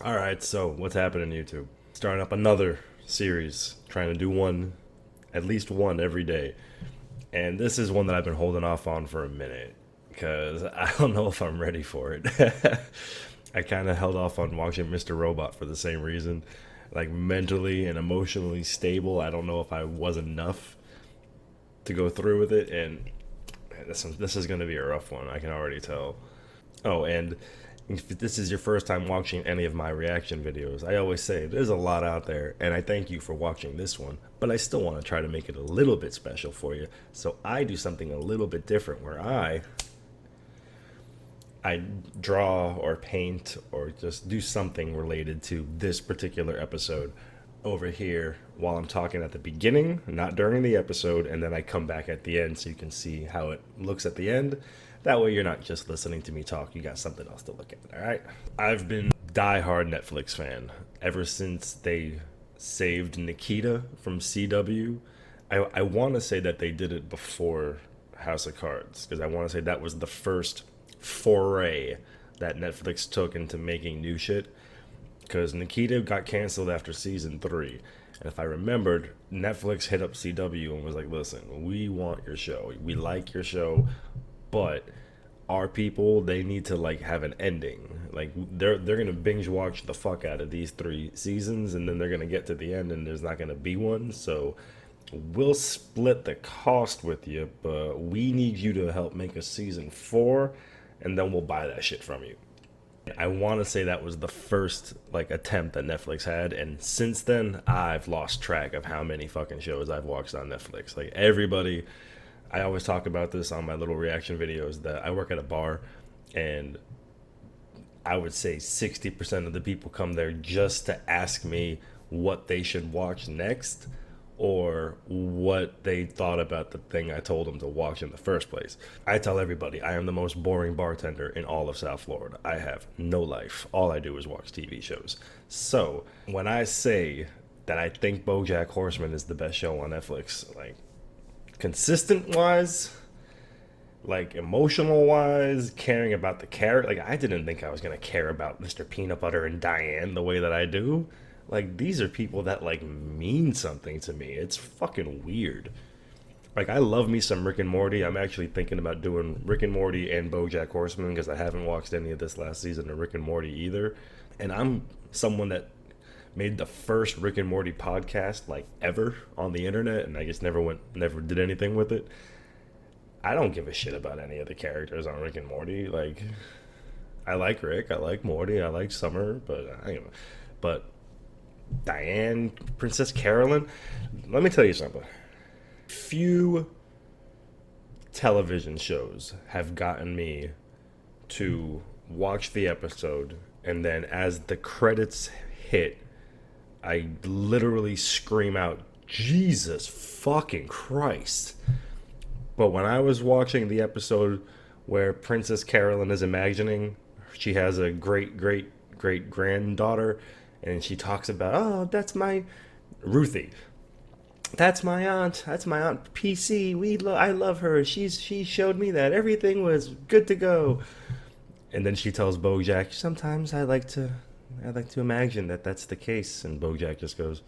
Alright, so what's happening YouTube? Starting up another series, trying to do one, at least one every day. And this is one that I've been holding off on for a minute because I don't know if I'm ready for it. I kind of held off on watching Mr. Robot for the same reason. Like mentally and emotionally stable, I don't know if I was enough to go through with it. And this is going to be a rough one, I can already tell. Oh, and if this is your first time watching any of my reaction videos, I always say there's a lot out there, and I thank you for watching this one, but I still want to try to make it a little bit special for you. So I do something a little bit different where I draw or paint or just do something related to this particular episode over here while I'm talking at the beginning, not during the episode, and then I come back at the end so you can see how it looks at the end. That way you're not just listening to me talk, you got something else to look at, alright? I've been diehard Netflix fan ever since they saved Nikita from CW. I want to say that they did it before House of Cards, because I want to say that was the first foray that Netflix took into making new shit, because Nikita got canceled after season 3. And if I remembered, Netflix hit up CW and was like, listen, we want your show. We like your show, but our people, they need to like have an ending. Like they're gonna binge watch the fuck out of these 3 seasons, and then they're gonna get to the end and there's not gonna be one. So we'll split the cost with you, but we need you to help make a season 4, and then we'll buy that shit from you. I want to say that was the first like attempt that Netflix had, and since then I've lost track of how many fucking shows I've watched on Netflix. Like everybody, I always talk about this on my little reaction videos that I work at a bar, and I would say 60% of the people come there just to ask me what they should watch next or what they thought about the thing I told them to watch in the first place. I tell everybody I am the most boring bartender in all of South Florida. I have no life. All I do is watch TV shows. So when I say that I think Bojack Horseman is the best show on Netflix, like consistent wise, like emotional wise, caring about the character, like I didn't think I was gonna care about Mr. Peanut Butter and Diane the way that I do. Like these are people that like mean something to me. It's fucking weird. Like I love me some Rick and Morty. I'm actually thinking about doing Rick and Morty and BoJack Horseman because I haven't watched any of this last season of Rick and Morty either. And I'm someone that made the first Rick and Morty podcast like ever on the internet, and I just never did anything with it. I don't give a shit about any of the characters on Rick and Morty. Like I like Rick, I like Morty, I like Summer, but Diane, Princess Carolyn, let me tell you something. Few television shows have gotten me to watch the episode and then as the credits hit, I literally scream out, Jesus fucking Christ. But when I was watching the episode where Princess Carolyn is imagining she has a great granddaughter, and she talks about, oh, that's my Ruthie. That's my aunt. That's my aunt PC. I love her. She showed me that everything was good to go. And then she tells BoJack, sometimes I like to imagine that that's the case. And BoJack just goes,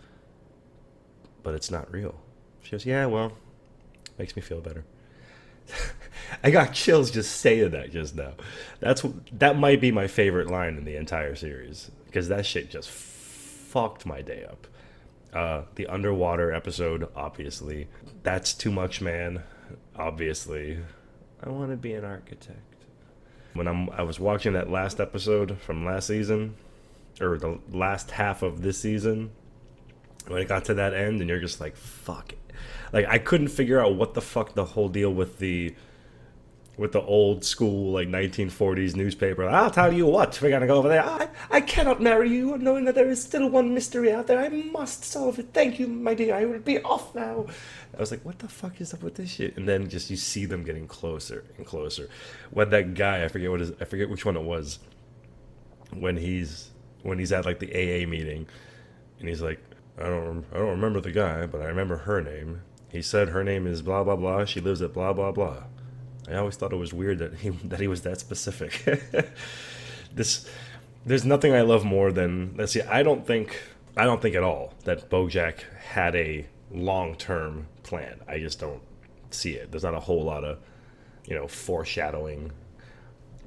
but it's not real. She goes, yeah, well, makes me feel better. I got chills just saying that just now. That might be my favorite line in the entire series because that shit just fucked my day up. The underwater episode, obviously. That's too much, man. Obviously, I want to be an architect. When I was watching that last episode from last season, or the last half of this season, when it got to that end, and you're just like, fuck it. Like I couldn't figure out what the fuck the whole deal with the old school like 1940s newspaper. I'll tell you what, we're gonna go over there. I cannot marry you, knowing that there is still one mystery out there. I must solve it. Thank you, my dear. I will be off now. I was like, what the fuck is up with this shit? And then just you see them getting closer and closer. When that guy, I forget which one it was. When he's at like the AA meeting, and he's like, I don't remember the guy, but I remember her name. He said her name is blah blah blah. She lives at blah blah blah. I always thought it was weird that he was that specific. this There's nothing I love more than, let's see, I don't think at all that Bojack had a long-term plan. I just don't see it. There's not a whole lot of, foreshadowing.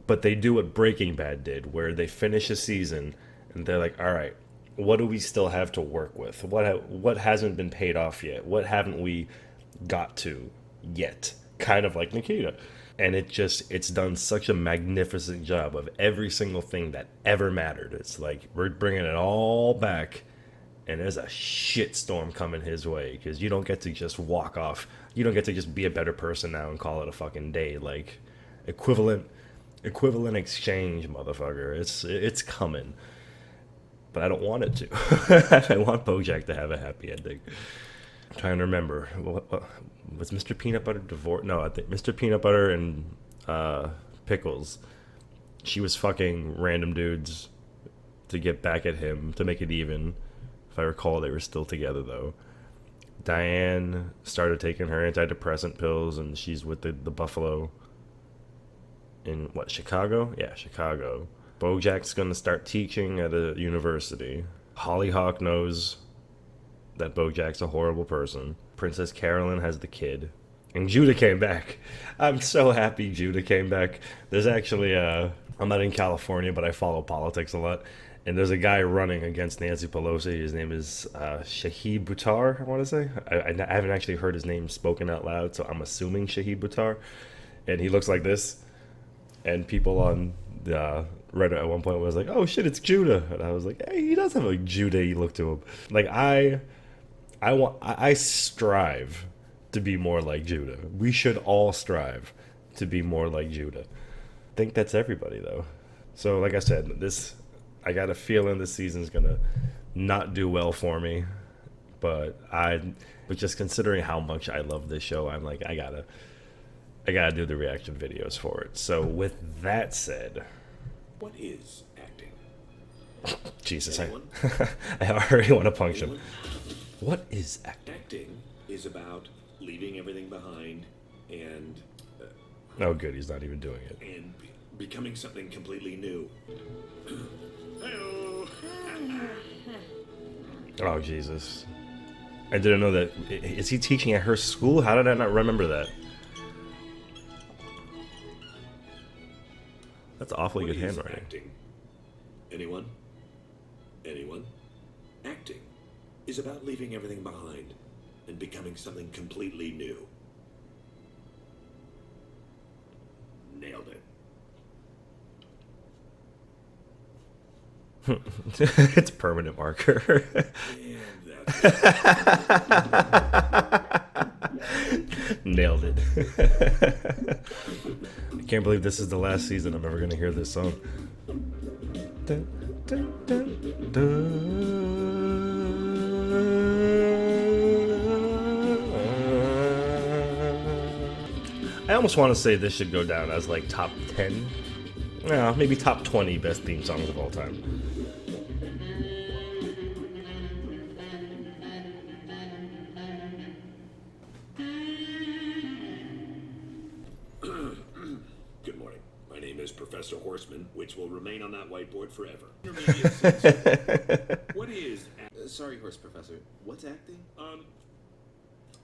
But they do what Breaking Bad did, where they finish a season and they're like, all right, what do we still have to work with? What hasn't been paid off yet? What haven't we got to yet? Kind of like Nikita. And it's done such a magnificent job of every single thing that ever mattered. It's like we're bringing it all back, and there's a shitstorm coming his way because you don't get to just walk off. You don't get to just be a better person now and call it a fucking day. Like equivalent exchange, motherfucker. It's coming, but I don't want it to. I want Bojack to have a happy ending. I'm trying to remember. What was Mr. Peanut Butter divorced? No, I think Mr. Peanut Butter and Pickles. She was fucking random dudes to get back at him to make it even. If I recall, they were still together though. Diane started taking her antidepressant pills, and she's with the buffalo. In what, Chicago? Yeah, Chicago. Bojack's gonna start teaching at a university. Hollyhock knows that Bojack's a horrible person. Princess Carolyn has the kid. And Judah came back. I'm so happy Judah came back. There's actually, I'm not in California, but I follow politics a lot. And there's a guy running against Nancy Pelosi. His name is Shahid Buttar, I want to say. I haven't actually heard his name spoken out loud, so I'm assuming Shahid Buttar. And he looks like this. And people on Reddit at one point was like, oh shit, it's Judah. And I was like, hey, he does have a Judah-y look to him. Like, I strive to be more like Judah. We should all strive to be more like Judah. I think that's everybody, though. So, like I said, I got a feeling this season's gonna not do well for me. But just considering how much I love this show, I'm like, I gotta do the reaction videos for it. So with that said, what is acting? Jesus, I already want to punch him. What is acting? Acting is about leaving everything behind and oh good, he's not even doing it. And becoming something completely new. Oh Jesus. I didn't know that. Is he teaching at her school? How did I not remember that? That's awfully good handwriting. Acting? Anyone? Anyone? Acting is about leaving everything behind and becoming something completely new. Nailed it. It's permanent marker. Nailed it. I can't believe this is the last season I'm ever gonna hear this song. Dun, dun, dun, dun. I almost want to say this should go down as like top 10, maybe top 20 best theme songs of all time. Good morning. My name is Professor Horseman, which will remain on that whiteboard forever. What is... sorry, Horse Professor. What's acting?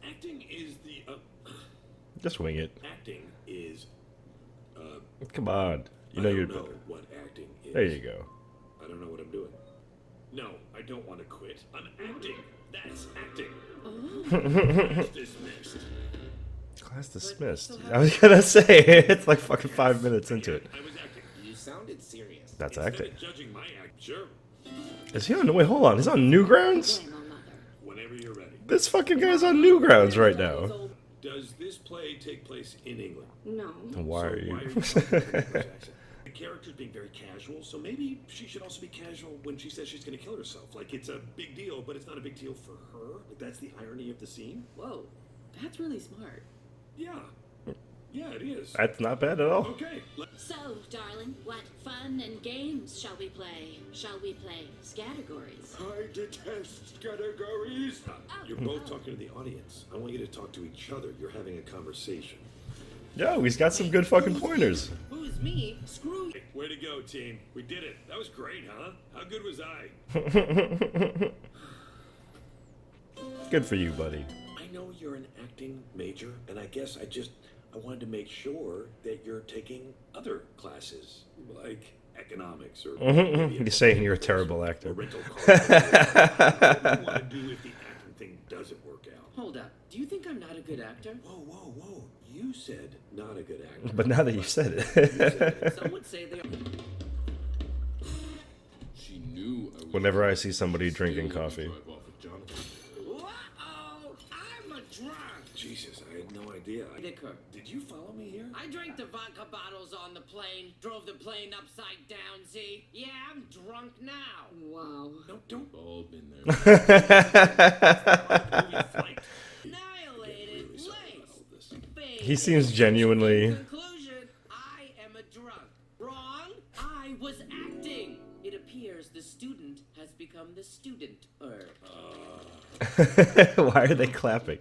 Acting is the... Just wing it. Acting is... Come on. You know you're... I don't know what acting is. There you go. I don't know what I'm doing. No, I don't want to quit. I'm acting. That's acting. Class dismissed. Class dismissed. I was gonna say, it's like fucking 5 minutes into it. I was acting. You sounded serious. That's Instead acting. of judging my act, sure. Is he on... Wait, hold on. He's on Newgrounds? Whenever you're ready. This fucking guy's on Newgrounds right now. Does this play take place in England? No. Why are you... The character's being very casual, so maybe she should also be casual when she says she's going to kill herself. Like, it's a big deal, but it's not a big deal for her. Like, that's the irony of the scene. Whoa, that's really smart. Yeah. Yeah, it is. That's not bad at all. Okay. So, darling, what fun and games shall we play? Shall we play categories? I detest categories. You're both talking to the audience. I want you to talk to each other. You're having a conversation. Yo, he's got some good fucking pointers. Who's me? Screw you. Way to go, team. We did it. That was great, huh? How good was I? Good for you, buddy. I know you're an acting major, and I guess I wanted to make sure that you're taking other classes, like economics or maybe He's saying you're a terrible or actor. rental car. What do you want to do if the acting thing doesn't work out? Hold up. Do you think I'm not a good actor? Whoa, whoa, whoa. You said not a good actor. But now that you said You said it. Some would say they are. She knew I was Whenever I see somebody drinking coffee. drive off with Jonathan. Uh-oh, I'm a drunk. Jesus, I had no idea. Dicker. Did you follow me here? I drank the vodka bottles on the plane, drove the plane upside down, see? Yeah, I'm drunk now. Wow. No, don't. All been there. Movie flight. Annihilated, Really sorry late. about all this. He seems genuinely. Conclusion, I am a drunk. Wrong. I was acting. It appears the student has become the student. Why are they clapping?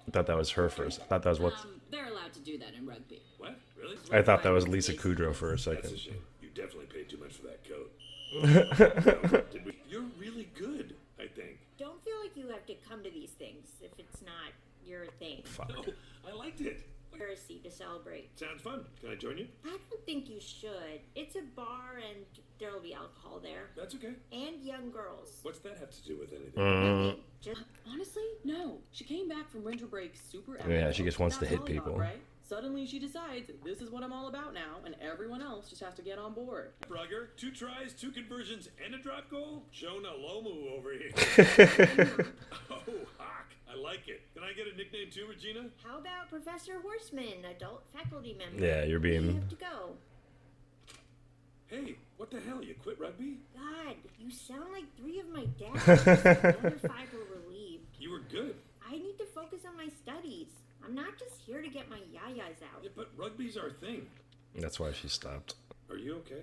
I thought that was her first. I thought that was what. They're allowed to do that in rugby. What? Really? I thought that was Lisa Kudrow for a That's a second. shame. You definitely paid too much for that coat. Did we? You're really good, I think. Don't feel like you have to come to these things if it's not your thing. Fuck. No, I liked it. Heresy to celebrate. Sounds fun. Can I join you? I don't think you should. It's a bar and there'll be alcohol there. That's okay. And young girls. What's that have to do with anything? Nothing. Just Honestly, no. She came back from winter break super Yeah, she just wants to That's hit Hollyhock, people. Right? Suddenly she decides this is what I'm all about now, and everyone else just has to get on board. Brugger, 2 tries, 2 conversions, and a drop goal? Jonah Lomu over here. Oh, Hawk. I like it. Can I get a nickname too, Regina? how about Professor Horseman, adult faculty member? Yeah, you're You being. have to go. Hey, what the hell? You quit rugby? God, you sound like 3 of my dads. The other 5 were relieved. You were good. I need to focus on my studies. I'm not just here to get my yayas out. Yeah, but rugby's our thing. That's why she stopped. Are you okay?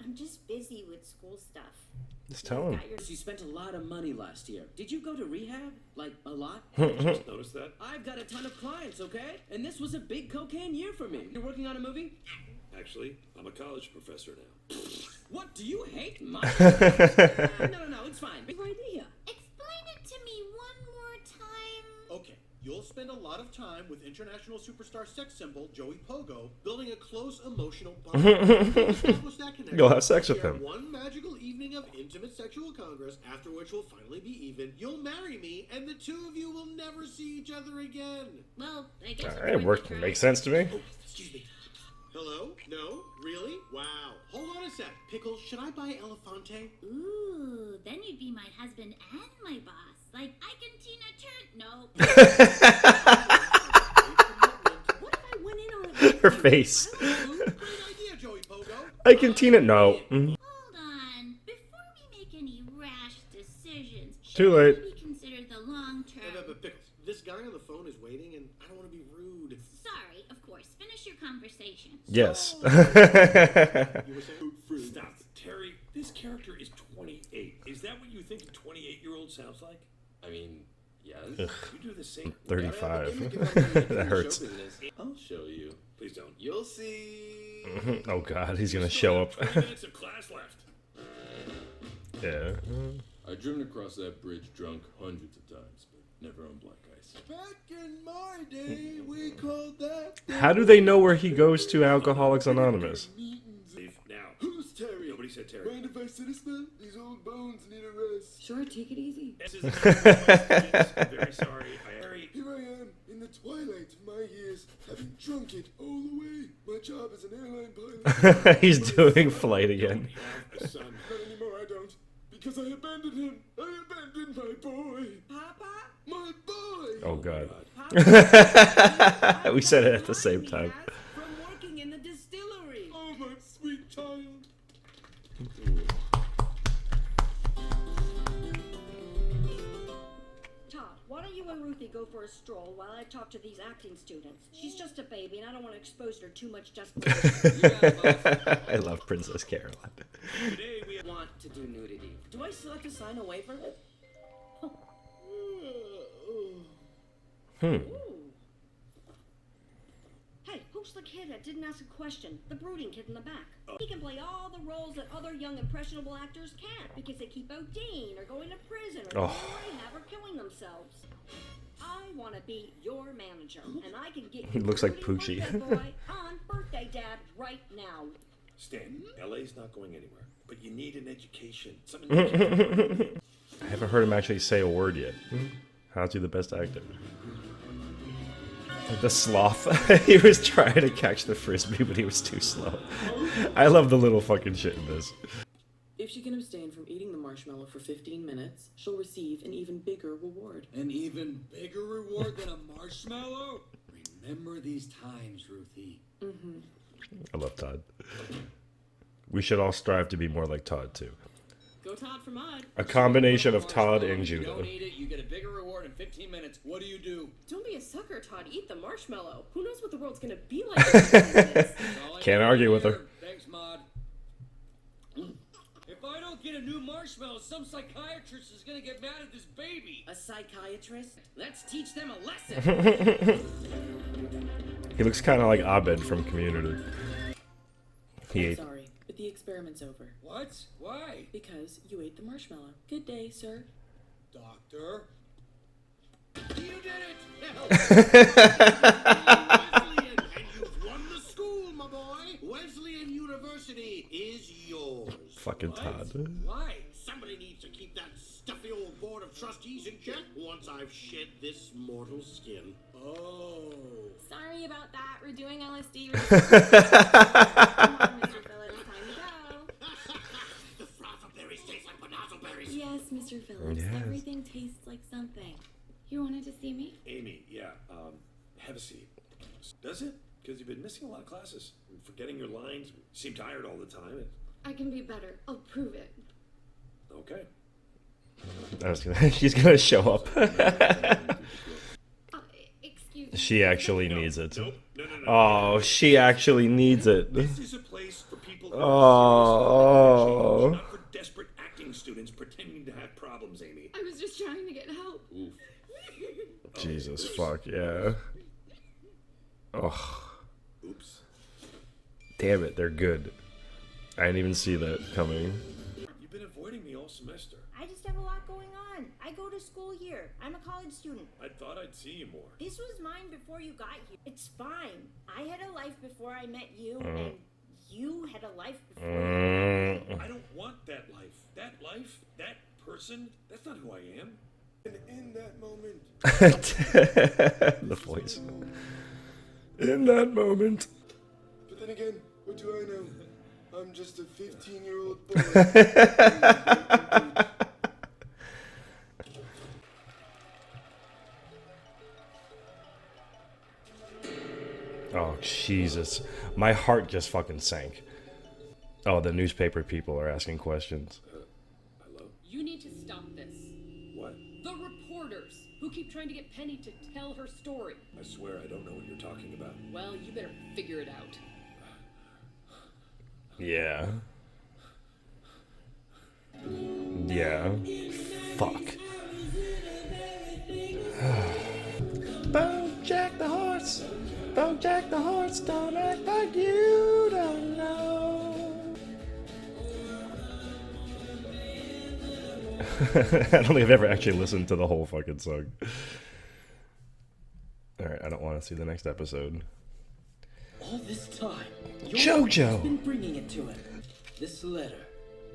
I'm just busy with school stuff. Just tell him. Got your You spent a lot of money last year. Did you go to rehab? Like, a lot? Just noticed that? I've got a ton of clients, okay? And this was a big cocaine year for me. You're working on a movie? Actually, I'm a college professor now. What, do you hate my... no, it's fine. Big idea. Explain it to me one more time. Okay, you'll spend a lot of time with international superstar sex symbol Joey Pogo building a close emotional bond. Establish that connection. You'll have sex with Share him. one magical evening of intimate sexual congress, after which we'll finally be even. You'll marry me, and the 2 of you will never see each other again. Well, I guess Alright, work. Makes sense to me. Oh, excuse me. Hello? No? Really? Wow. Hold on a sec. Pickles, should I buy Elefante? Ooh, then you'd be my husband and my boss. Like, I can Tina Turn. No. What if I went in on it? Her face. Great idea, Joey Pogo. I can teen it. No. Mhm. Hold on. Before we make any rash decisions, Too should late. we consider the long term? But Pickles, this guy on the phone is waiting, and I don't want to be rude. Sorry, of course. Finish your conversation. Yes. You were saying? Stop. Terry, this character is 28. Is that what you think a 28-year-old sounds like? I mean, yes. You do the same. 35. That hurts. I'll show you. Please don't. You'll see. Oh god, he's gonna show up. 20 minutes of class left. Yeah. I've driven across that bridge drunk hundreds of times, but never on black ice. Back in my day, we called that. How do they know where he goes to Alcoholics Anonymous? Leave now. Who's Terry? Nobody said Terry. Mind if I sit a spell? These old bones need a rest. Sure, take it easy. This is I'm very sorry. Terry, Here I am, in the twilight of my years, having drunk it all the way. My job as an airline pilot. He's doing flight again. you have a son. Not anymore, I don't. Because I abandoned him. I abandoned my boy. Papa? My boy. Oh god. Papa? We said it at the same time. From working in the distillery. Oh, my sweet child. Todd, why don't you and Ruthie go for a stroll while I talk to these acting students? She's just a baby, and I don't want to expose her too much just I love Princess Caroline. Today we have Want to do nudity. Do I still have to sign a waiver? Hey, who's the kid that didn't ask a question? The brooding kid in the back. He can play all the roles that other young impressionable actors can't because they keep ODing or going to prison or going to rehab or killing themselves. I want to be your manager, and I can get you He looks like brooding Poochie. birthday boy on birthday dad right now. Stan, LA's not going anywhere, but you need an education. Something you can do. I haven't heard him actually say a word yet. How's he the best actor? The sloth. He was trying to catch the frisbee, but he was too slow. I love the little fucking shit in this. If she can abstain from eating the marshmallow for 15 minutes, she'll receive an even bigger reward. An even bigger reward than a marshmallow? Remember these times, Ruthie. I love Todd. We should all strive to be more like Todd, too. Go Todd for Mud. A combination of Todd and You Judah. don't eat it, you get a bigger reward in 15 minutes. What do you do? Don't be a sucker, Todd. Eat the marshmallow. Who knows what the world's gonna be like after this? Can't argue with her. Thanks, Maud. If I don't get a new marshmallow, some psychiatrist is gonna get mad at this baby. A psychiatrist? Let's teach them a lesson. He looks kind of like Abed from Community. He ate. Sorry, but the experiment's over. What? Why? Because you ate the marshmallow. Good day, sir. Doctor? You did it! Wesleyan, and you've won the school, my boy. Wesleyan University is yours. Fucking Todd. Why? Somebody needs to keep that stuffy old board of trustees in check once I've shed this mortal skin. Oh. Sorry about that. We're doing LSD. Come on, Mr. Phillips. Time to go. The frazzleberries taste like bananaberries. Yes, Mr. Phillips. Yes. Everything tastes like something. You wanted to see me? Amy, yeah, have a seat. Does it? Because you've been missing a lot of classes. Forgetting your lines. You seem tired all the time. I can be better. I'll prove it. Okay. I was gonna. She's gonna show up. Excuse me. She actually needs it. Nope. No. Oh, she actually needs it. This is a place for people who Oh. not for desperate acting students pretending to have problems, Amy. I was just trying to get help. Jesus fuck, yeah. Oh. Oops. Damn it, they're good. I didn't even see that coming. You've been avoiding me all semester. I just have a lot going on. I go to school here. I'm a college student. I thought I'd see you more. This was mine before you got here. It's fine. I had a life before I met you, and you had a life before I don't want that life, that person, that's not who I am. And in that moment, The voice. In that moment. But then again, what do I know? I'm just a 15-year-old boy. Oh, Jesus. My heart just fucking sank. Oh, the newspaper people are asking questions. hello? You need to stop this. What? The reporters who keep trying to get Penny to tell her story. I swear I don't know what you're talking about. Well, you better figure it out. Yeah. Yeah. Fuck. Bojack the horse. Bojack the horse. Don't act like you don't know. I don't think I've ever actually listened to the whole fucking song. Alright, I don't want to see the next episode. All this time, JoJo! been bringing it to him. This letter,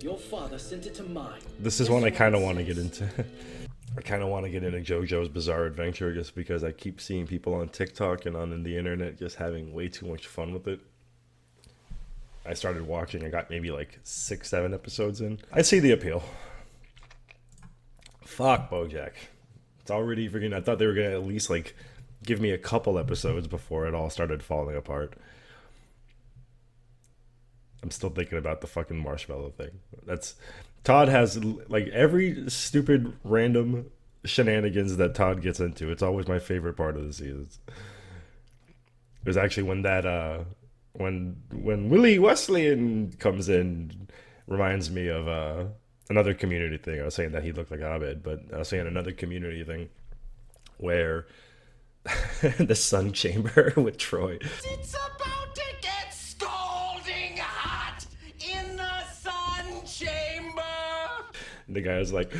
your father sent it to mine. This is one I kind of want to get into. I kind of want to get into JoJo's Bizarre Adventure just because I keep seeing people on TikTok and on the internet just having way too much fun with it. I started watching, I got maybe like 6-7 episodes in. I see the appeal. Fuck Bojack. It's already freaking, I thought they were going to at least like give me a couple episodes before it all started falling apart. I'm still thinking about the fucking marshmallow thing. Todd has like every stupid random shenanigans that Todd gets into. It's always my favorite part of the seasons. It was actually when that when Willie Wesleyan comes in, reminds me of another Community thing. I was saying that he looked like Abed, but I was saying another Community thing where The sun chamber with Troy. It's about to get scalding hot in the sun chamber. And the guy's like,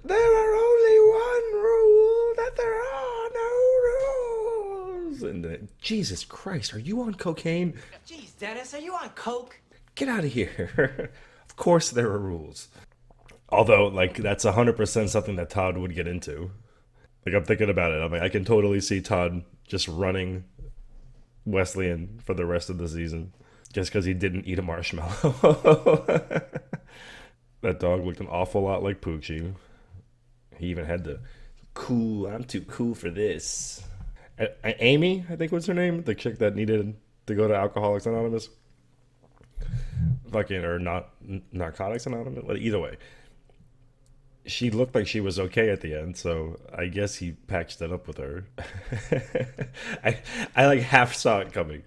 there are only one rule, that there are no rules. And then, Jesus Christ, are you on cocaine? Jeez, Dennis, are you on coke? Get out of here. Of course there are rules. Although, like, that's 100% something that Todd would get into. Like, I'm thinking about it. I'm like, I can totally see Todd just running Wesleyan for the rest of the season. Just because he didn't eat a marshmallow. That dog looked an awful lot like Poochie. He even had the cool, I'm too cool for this. Amy, I think was her name. The chick that needed to go to Alcoholics Anonymous. Fucking, or not Narcotics Anonymous. Well, either way. She looked like she was okay at the end, so I guess he patched it up with her. I like half saw it coming.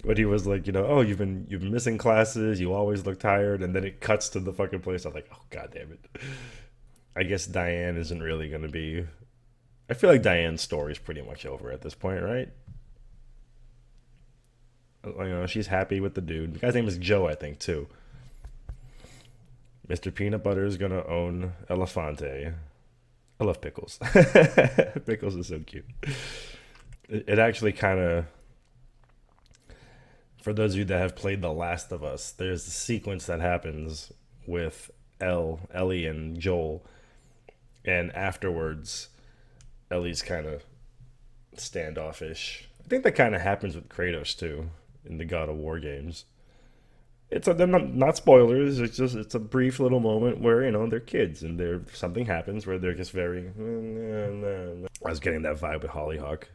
But he was like, you know, oh, you've been missing classes, you always look tired, and then it cuts to the fucking place. I'm like, oh, god damn it. I guess Diane isn't really gonna be. I feel like Diane's story's pretty much over at this point, right? You know, she's happy with the dude. The guy's name is Joe, I think, too. Mr. Peanut Butter is gonna own Elefante. I love Pickles. Pickles is so cute. It actually kind of, for those of you that have played The Last of Us, there's a sequence that happens with Ellie and Joel, and afterwards, Ellie's kind of standoffish. I think that kind of happens with Kratos too in the God of War games. They're not spoilers. It's a brief little moment where, you know, they're kids and something happens where they're just very. I was getting that vibe with Hollyhock.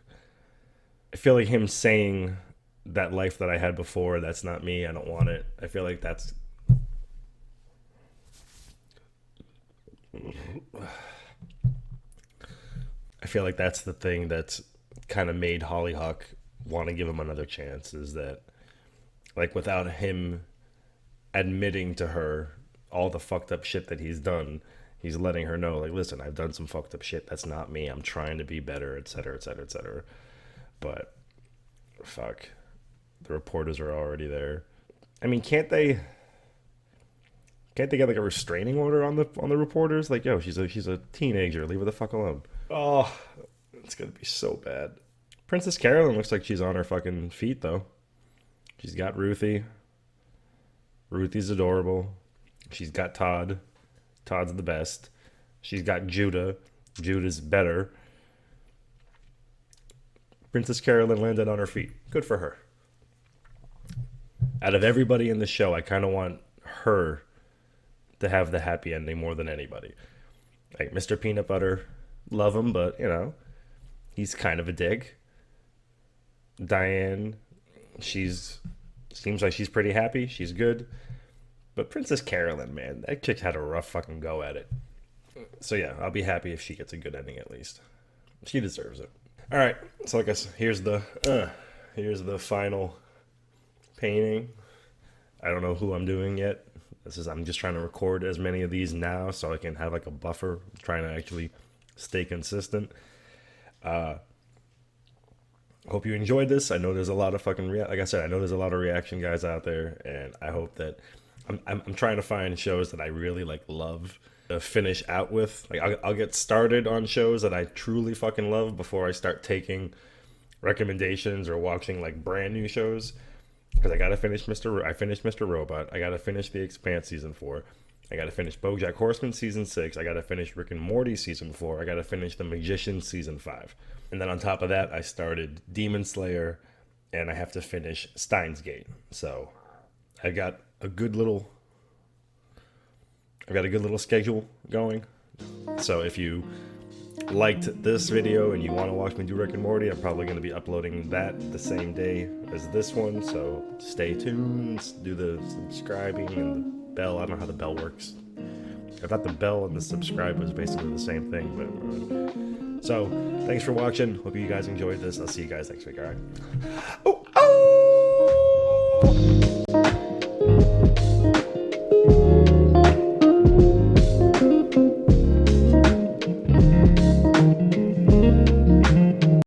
I feel like him saying that life that I had before, that's not me. I don't want it. I feel like that's. I feel like that's the thing that's kind of made Hollyhock want to give him another chance. Is that, like, without him admitting to her all the fucked up shit that he's done, he's letting her know, like, listen, I've done some fucked up shit. That's not me. I'm trying to be better, etc., etc., etc. But fuck, the reporters are already there. I mean, can't they get like a restraining order on the reporters? Like, yo, she's a teenager. Leave her the fuck alone. Oh, it's gonna be so bad. Princess Carolyn looks like she's on her fucking feet though. She's got Ruthie. Ruthie's adorable. She's got Todd. Todd's the best. She's got Judah. Judah's better. Princess Carolyn landed on her feet. Good for her. Out of everybody in the show, I kind of want her to have the happy ending more than anybody. Like Mr. Peanut Butter, love him, but, you know, he's kind of a dick. Diane, seems like she's pretty happy. She's good. But Princess Carolyn, man, that chick had a rough fucking go at it. So yeah, I'll be happy if she gets a good ending at least. She deserves it. All right, so I guess here's the final painting. I don't know who I'm doing yet. I'm just trying to record as many of these now so I can have like a buffer. I'm trying to actually stay consistent. Hope you enjoyed this. I know there's a lot of fucking like I said, I know there's a lot of reaction guys out there, and I hope that I'm trying to find shows that I really like love to finish out with. Like I'll get started on shows that I truly fucking love before I start taking recommendations or watching like brand new shows. Because I gotta finish I finished Mr. Robot. I gotta finish The Expanse season 4. I gotta finish Bojack Horseman season 6. I gotta finish Rick and Morty season 4. I gotta finish The Magician season 5. And then on top of that, I started Demon Slayer, and I have to finish Steins Gate. So I got a good little schedule going. So if you liked this video and you want to watch me do Rick and Morty, I'm probably going to be uploading that the same day as this one. So stay tuned, do the subscribing and the bell. I don't know how the bell works. I thought the bell and the subscribe was basically the same thing, but so thanks for watching. Hope you guys enjoyed this. I'll see you guys next week. All right. Oh.